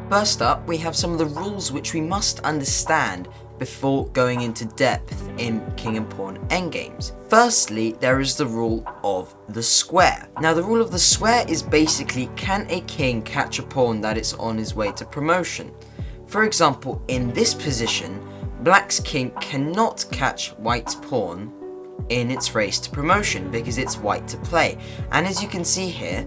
First up, we have some of the rules which we must understand before going into depth in King and Pawn endgames. Firstly, there is the rule of the square. Now, the rule of the square is basically, can a king catch a pawn that is on his way to promotion? For example, in this position, Black's king cannot catch White's pawn in its race to promotion because it's White to play. And as you can see here,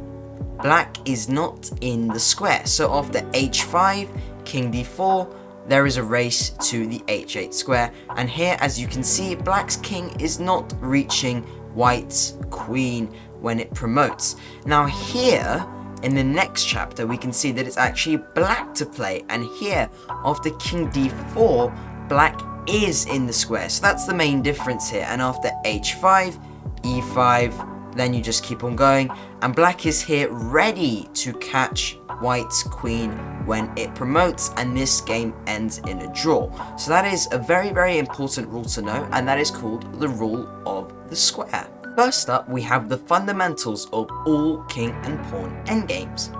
Black is not in the square. So after h5, King d4, there is a race to the h8 square, and here, as you can see, Black's king is not reaching White's queen when it promotes. Now here, in the next chapter, we can see that it's actually Black to play, and here, after King d4, Black is in the square. So that's the main difference here, and after h5, e5, then you just keep on going, and Black is here ready to catch White's queen when it promotes, and this game ends in a draw. So that is a very, very important rule to know, and that is called the rule of the square. First up, we have the fundamentals of all King and Pawn endgames.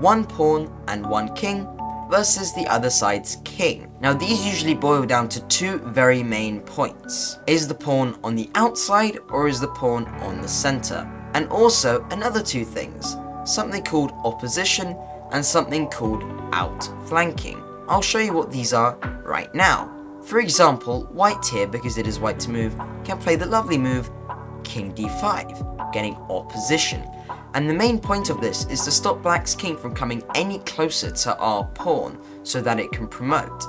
One pawn and one king versus the other side's king. Now these usually boil down to two very main points. Is the pawn on the outside or is the pawn on the center? And also another two things, something called opposition and something called outflanking. I'll show you what these are right now. For example, White here, because it is White to move, can play the lovely move King d5, getting opposition. And the main point of this is to stop Black's king from coming any closer to our pawn so that it can promote.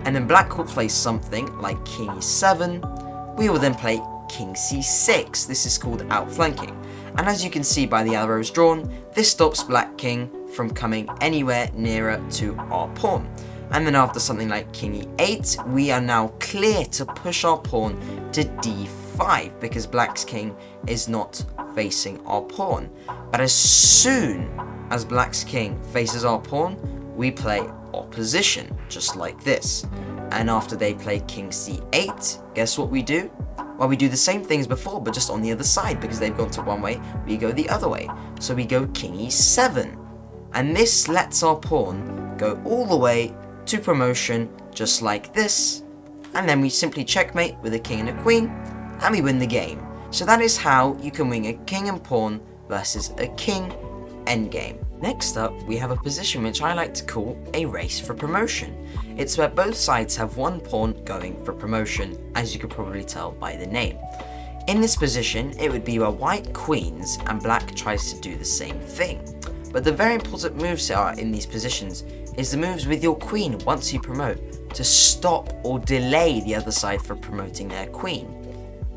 And then Black will play something like King e7, we will then play King c6, this is called outflanking. And as you can see by the arrows drawn, this stops Black king from coming anywhere nearer to our pawn. And then after something like King e8, we are now clear to push our pawn to d5 because Black's king is not facing our pawn. But as soon as Black's king faces our pawn, we play opposition, just like this. And after they play King c8, guess what we do? Well, we do the same thing as before, but just on the other side, because they've gone to one way, we go the other way. So we go King e7. And this lets our pawn go all the way to promotion, just like this. And then we simply checkmate with a king and a queen, and we win the game. So that is how you can win a king and pawn versus a king endgame. Next up, we have a position which I like to call a race for promotion. It's where both sides have one pawn going for promotion, as you could probably tell by the name. In this position, it would be where White queens and Black tries to do the same thing. But the very important moves are in these positions is the moves with your queen once you promote to stop or delay the other side from promoting their queen.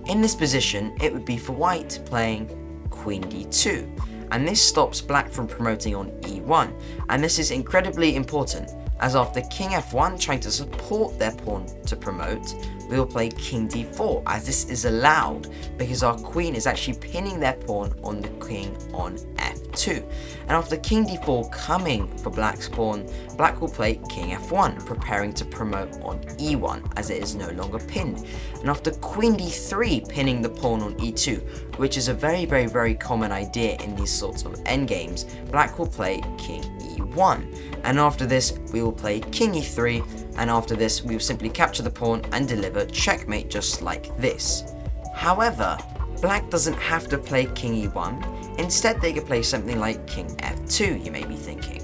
In this position, it would be for White playing Queen d2, and this stops Black from promoting on e1, and this is incredibly important, as after King f1 trying to support their pawn to promote, we will play King d4, as this is allowed because our queen is actually pinning their pawn on the king on f2. And after King d4 coming for Black's pawn, Black will play King f1, preparing to promote on e1, as it is no longer pinned. And after Queen d3 pinning the pawn on e2, which is a very, very, very common idea in these sorts of endgames, Black will play King e1. And after this, we will play King e3, and after this, we will simply capture the pawn and deliver checkmate just like this. However, Black doesn't have to play King e1, instead they could play something like King f2, you may be thinking.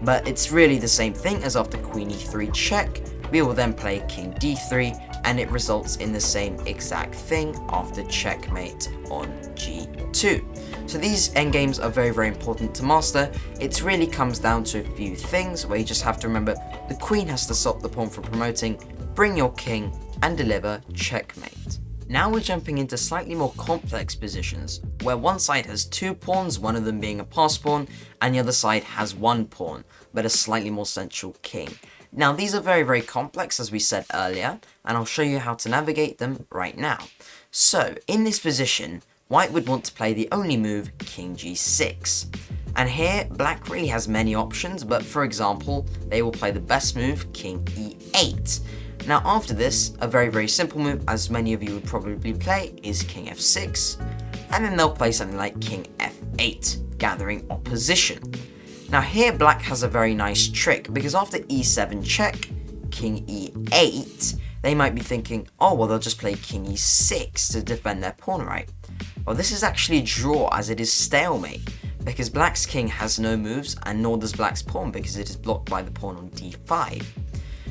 But it's really the same thing, as after Queen e3 check, we will then play King d3, and it results in the same exact thing after checkmate on g2. So these endgames are very, very important to master. It really comes down to a few things where you just have to remember the queen has to stop the pawn from promoting, bring your king, and deliver checkmate. Now we're jumping into slightly more complex positions, where one side has two pawns, one of them being a pass pawn, and the other side has one pawn, but a slightly more central king. Now these are very, very complex, as we said earlier, and I'll show you how to navigate them right now. So in this position, White would want to play the only move, King g6. And here, Black really has many options, but for example, they will play the best move, King e8. Now after this, a very, very simple move, as many of you would probably play, is King f6. And then they'll play something like King f8, gathering opposition. Now here black has a very nice trick, because after e7 check, king e8, they might be thinking, oh well, they'll just play king e6 to defend their pawn, right? Well, this is actually a draw, as it is stalemate, because black's king has no moves, and nor does black's pawn, because it is blocked by the pawn on d5.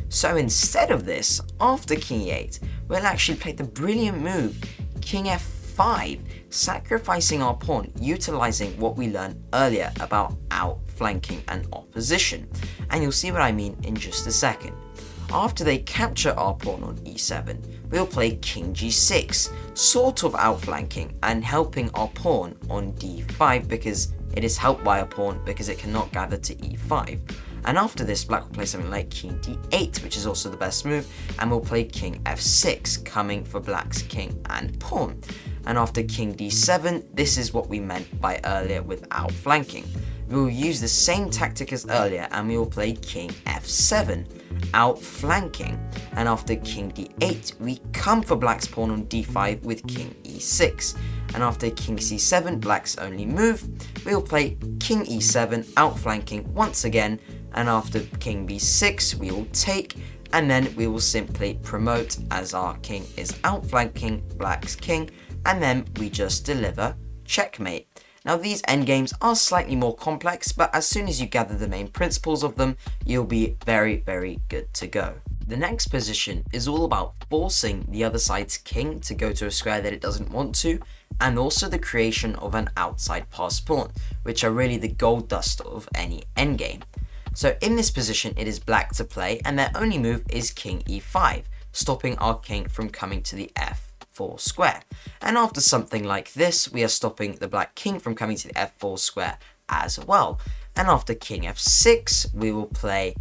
So instead of this, after king e8, we'll actually play the brilliant move, king f5, sacrificing our pawn, utilizing what we learned earlier about outflanking and opposition. And you'll see what I mean in just a second. After they capture our pawn on e7, we'll play king g6, sort of outflanking and helping our pawn on d5, because it is helped by a pawn because it cannot gather to e5. And after this, black will play something like king d8, which is also the best move, and we'll play king f6, coming for black's king and pawn. And after king d7, this is what we meant by earlier with outflanking. We will use the same tactic as earlier, and we will play king f7, outflanking. And after king d8, we come for black's pawn on d5 with king e6. And after king c7, black's only move, we will play king e7, outflanking once again. And after king b6, we will take, and then we will simply promote, as our king is outflanking black's king, and then we just deliver checkmate. Now these endgames are slightly more complex, but as soon as you gather the main principles of them, you'll be very, very good to go. The next position is all about forcing the other side's king to go to a square that it doesn't want to, and also the creation of an outside passed pawn, which are really the gold dust of any endgame. So in this position, it is black to play, and their only move is king e5, stopping our king from coming to the f4 square. And after something like this, we are stopping the black king from coming to the f4 square as well. And after king f6, we will play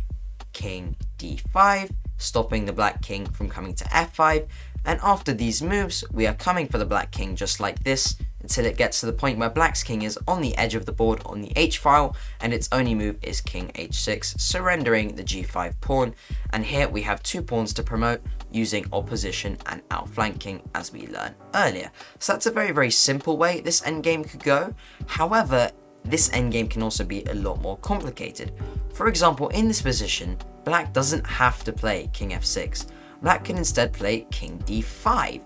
king d5, stopping the black king from coming to f5. And after these moves, we are coming for the black king just like this, until it gets to the point where black's king is on the edge of the board on the h file, and its only move is king h6, surrendering the g5 pawn. And here we have two pawns to promote using opposition and outflanking, as we learned earlier. So that's a very, very simple way this endgame could go. However, this endgame can also be a lot more complicated. For example, in this position, black doesn't have to play king f6. Black can instead play king d5,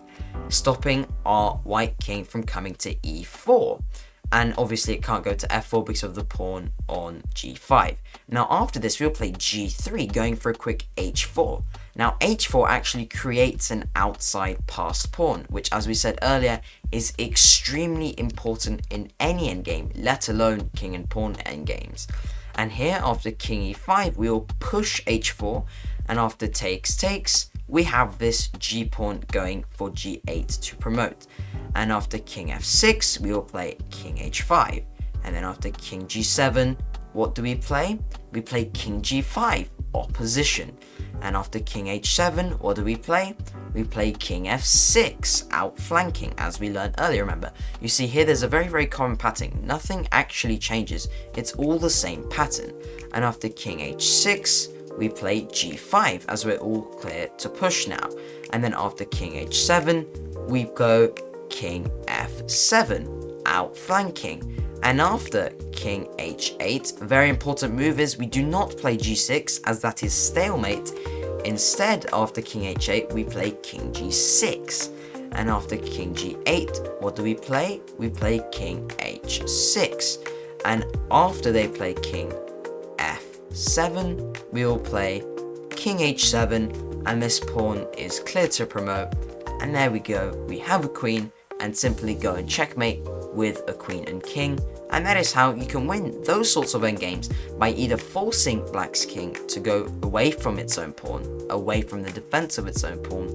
stopping our white king from coming to e4. And obviously it can't go to f4 because of the pawn on g5. Now after this, we'll play g3, going for a quick h4. Now h4 actually creates an outside passed pawn, which, as we said earlier, is extremely important in any endgame, let alone king and pawn endgames. And here, after king e5, we will push h4, and after takes, we have this g pawn going for g8 to promote. And after king f6, we will play king h5. And then after king g7, what do we play? We play king g5, opposition. And after king h7, what do we play? We play king f6, outflanking, as we learned earlier, remember. You see here, there's a very, very common pattern. Nothing actually changes. It's all the same pattern. And after king h6, we play g5, as we're all clear to push now. And then after king h7, we go king f7, outflanking. And after king h8, a very important move is we do not play g6, as that is stalemate. Instead, after king h8, we play king g6. And after king g8, what do we play? We play king h6. And after they play king f7, we will play king h7, and this pawn is clear to promote. And there we go, we have a queen, and simply go and checkmate with a queen and king. And that is how you can win those sorts of endgames, by either forcing black's king to go away from its own pawn, away from the defense of its own pawn,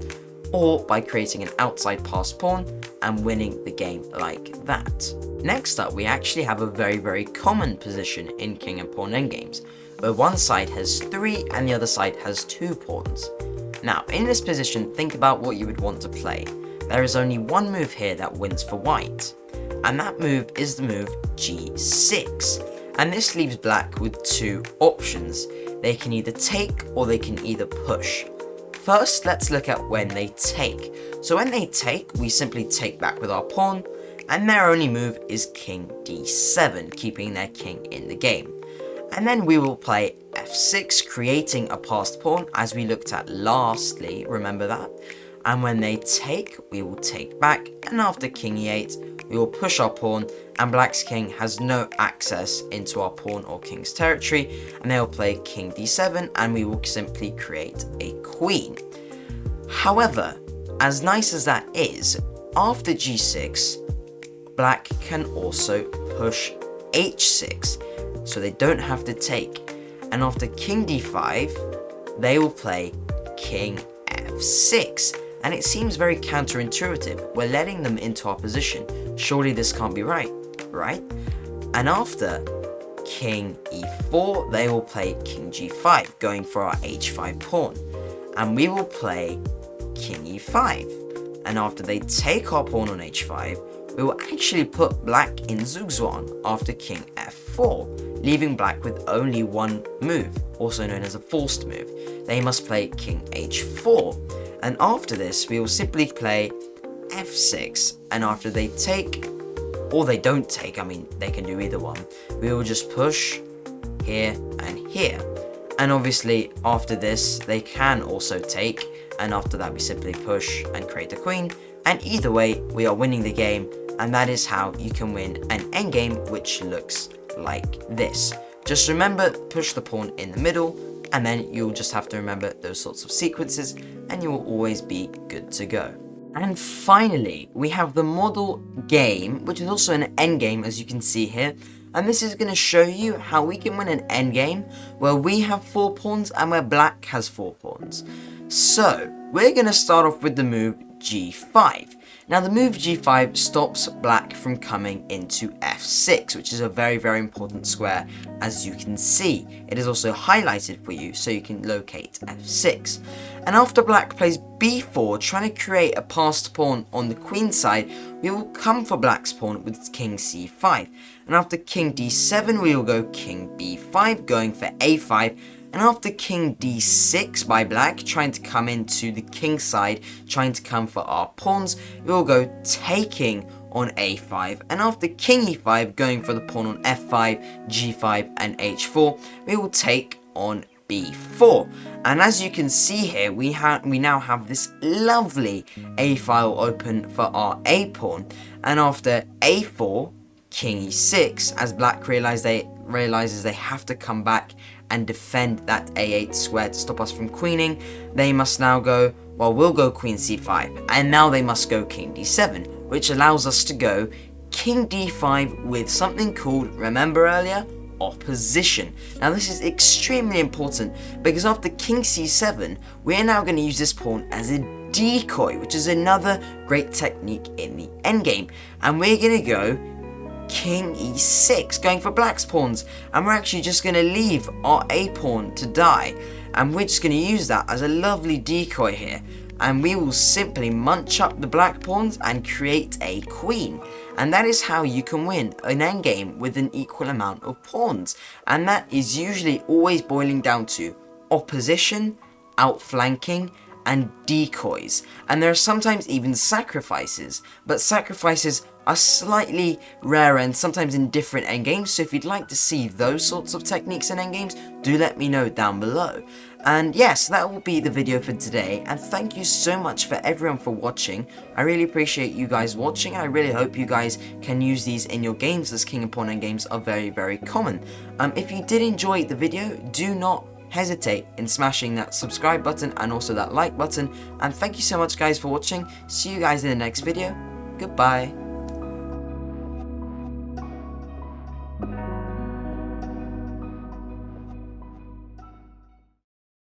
or by creating an outside passed pawn and winning the game like that. Next up, we actually have a very, very common position in king and pawn endgames, where one side has 3 and the other side has 2 pawns. Now, in this position, think about what you would want to play. There is only one move here that wins for white, and that move is the move g6. And this leaves black with 2 options. They can either take or they can either push. First, let's look at when they take. So when they take, we simply take back with our pawn, and their only move is king d7, keeping their king in the game. and then we will play f6, creating a passed pawn as we looked at lastly, remember that? And when they take, we will take back, and after king e8, we will push our pawn, and black's king has no access into our pawn or king's territory, and they'll play king d7, and we will simply create a queen. However, as nice as that is, after g6, black can also push h6, so they don't have to take, and after king d5, they will play king f6. And it seems very counterintuitive. We're letting them into our position. Surely this can't be right, right? And after king e4, they will play king g5, going for our h5 pawn. And we will play king e5. And after they take our pawn on h5, we will actually put black in Zugzwang after king f4, leaving black with only one move, also known as a forced move. They must play king h4. And after this, we will simply play f6, and after they take, or they don't take, I mean, they can do either one, we will just push here and here. And obviously, after this, they can also take, and after that, we simply push and create a queen. And either way, we are winning the game, and that is how you can win an endgame, which looks like this. Just remember, push the pawn in the middle, and then you'll just have to remember those sorts of sequences, and you will always be good to go. And finally, we have the model game, which is also an endgame, as you can see here. And this is going to show you how we can win an endgame where we have 4 pawns and where black has 4 pawns. So, we're going to start off with the move g5. Now the move g5 stops black from coming into f6, which is a very, very important square, as you can see. It is also highlighted for you so you can locate f6. And after black plays b4, trying to create a passed pawn on the queen side, we will come for black's pawn with king c5. And after king d7, we will go king b5, going for a5. And after king d6 by black, trying to come into the king side, trying to come for our pawns, we will go taking on a5. And after king e5, going for the pawn on f5, g5 and h4, we will take on b4. And as you can see here, we now have this lovely a file open for our a pawn. And after a4, king e6, as black realizes they have to come back and defend that a8 square to stop us from queening, they must now go, well, we'll go queen c5, and now they must go king d7, which allows us to go king d5 with something called, remember earlier, opposition. Now this is extremely important because after king c7, we're now going to use this pawn as a decoy, which is another great technique in the endgame, and we're going to go king e6, going for black's pawns, and we're actually just going to leave our a pawn to die, and we're just going to use that as a lovely decoy here, and we will simply munch up the black pawns and create a queen. And that is how you can win an endgame with an equal amount of pawns, and that is usually always boiling down to opposition, outflanking, and decoys. And there are sometimes even sacrifices, but sacrifices are slightly rarer and sometimes in different endgames, so if you'd like to see those sorts of techniques in endgames, do let me know down below. And yes, that will be the video for today, and thank you so much for everyone for watching. I really appreciate you guys watching, and I really hope you guys can use these in your games, as King and Pawn endgames are very, very common. If you did enjoy the video, do not hesitate in smashing that subscribe button and also that like button, and thank you so much guys for watching. See you guys in the next video. Goodbye.